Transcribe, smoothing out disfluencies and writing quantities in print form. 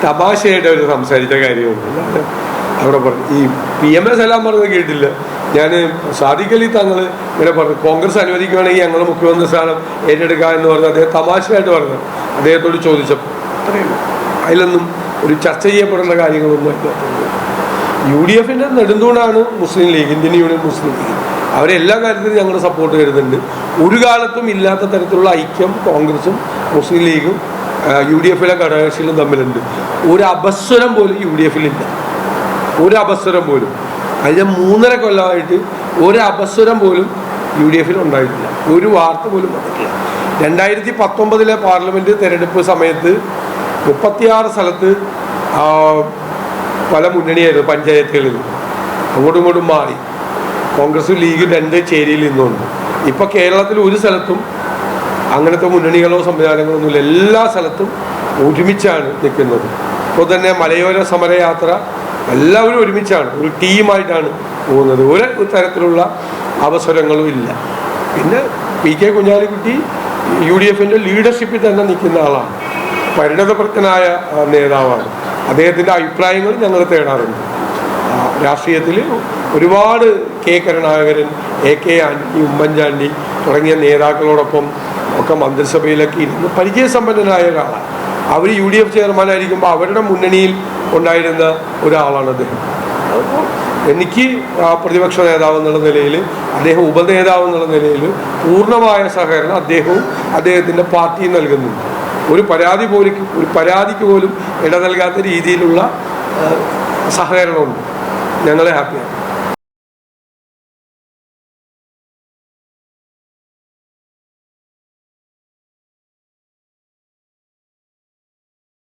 തമാശയായിട്ട് അവർ സംസാരിച്ച കാര്യമൊന്നും അവിടെ പറഞ്ഞു. ഈ PMS എല്ലാം പറഞ്ഞത് കേട്ടില്ല ഞാൻ. സാദിഖ് അലി തങ്ങൾ ഇങ്ങനെ പറഞ്ഞു കോൺഗ്രസ് അനുവദിക്കുകയാണെങ്കിൽ ഞങ്ങൾ മുഖ്യമന്ത്രി സ്ഥാനം ഏറ്റെടുക്കുക എന്ന് പറഞ്ഞ് അദ്ദേഹം തമാശയായിട്ട് പറഞ്ഞു. അദ്ദേഹത്തോട് ചോദിച്ചപ്പോൾ അറിയുള്ളൂ, അതിലൊന്നും ഒരു ചർച്ച ചെയ്യപ്പെടേണ്ട കാര്യങ്ങളൊന്നും ഇല്ലാത്തത്. UDFിൻ്റെ നെടുന്തൂണാണ് മുസ്ലിം ലീഗ്, ഇന്ത്യൻ യൂണിയൻ മുസ്ലിം ലീഗ്. അവരെല്ലാ കാര്യത്തിലും ഞങ്ങൾ സപ്പോർട്ട് കരുതുന്നുണ്ട്. ഒരു കാലത്തും ഇല്ലാത്ത തരത്തിലുള്ള ഐക്യം കോൺഗ്രസും മുസ്ലിം ലീഗും UDFിലെ ഘടകകക്ഷികളും തമ്മിലുണ്ട്. ഒരു അപസ്വരം പോലും UDFിലില്ല, ഒരു അപസ്വരം പോലും. കഴിഞ്ഞ 3.5 കൊല്ലമായിട്ട് ഒരു അപസ്വരം പോലും UDFിൽ ഉണ്ടായിട്ടില്ല, ഒരു വാർത്ത പോലും വന്നിട്ടില്ല. 2019 പാർലമെൻറ്റ് തെരഞ്ഞെടുപ്പ് സമയത്ത് 36 സ്ഥലത്ത് പല മുന്നണിയായിരുന്നു പഞ്ചായത്തുകളിൽ, അങ്ങോട്ടും ഇങ്ങോട്ടും മാറി. കോൺഗ്രസും ലീഗും 2 ചേരിയിൽ നിന്നുണ്ട്. ഇപ്പോൾ കേരളത്തിൽ ഒരു സ്ഥലത്തും അങ്ങനത്തെ മുന്നണികളോ സംവിധാനങ്ങളോ ഒന്നുമില്ല, എല്ലാ സ്ഥലത്തും ഒരുമിച്ചാണ് നിൽക്കുന്നത്. ഇപ്പോൾ തന്നെ മലയോര സമരയാത്ര എല്ലാവരും ഒരുമിച്ചാണ്, ഒരു ടീമായിട്ടാണ് പോകുന്നത്. ഒരു തരത്തിലുള്ള അവസരങ്ങളും ഇല്ല. പിന്നെ PK കുഞ്ഞാലിക്കുട്ടി UDFിൻ്റെ ലീഡർഷിപ്പിൽ തന്നെ നിൽക്കുന്ന ആളാണ്, പരിണതപ്രജ്ഞനായ നേതാവാണ്. അദ്ദേഹത്തിൻ്റെ അഭിപ്രായങ്ങൾ ഞങ്ങൾ തേടാറുണ്ട്. രാഷ്ട്രീയത്തിൽ ഒരുപാട് കരുണാകരൻ, AK ആന്റണി, ഉമ്മൻചാണ്ടി തുടങ്ങിയ നേതാക്കളോടൊപ്പം ഒക്കെ മന്ത്രിസഭയിലൊക്കെ ഇരുന്ന് പരിചയസമ്പന്നനായ ഒരാളാണ്. അവർ UDF ചെയർമാനായിരിക്കുമ്പോൾ അവരുടെ മുന്നണിയിൽ ഉണ്ടായിരുന്ന ഒരാളാണ് അദ്ദേഹം. അപ്പോൾ എനിക്ക് പ്രതിപക്ഷ നേതാവ് എന്നുള്ള നിലയിൽ, അദ്ദേഹം ഉപനേതാവ് എന്നുള്ള നിലയിൽ പൂർണ്ണമായ സഹകരണം അദ്ദേഹവും അദ്ദേഹത്തിൻ്റെ പാർട്ടിയും നൽകുന്നുണ്ട്. ഒരു പരാതിക്ക് പോലും ഇട നൽകാത്ത രീതിയിലുള്ള സഹകരണമുണ്ട്. ഞങ്ങളെ ഹാപ്പിയാണ്.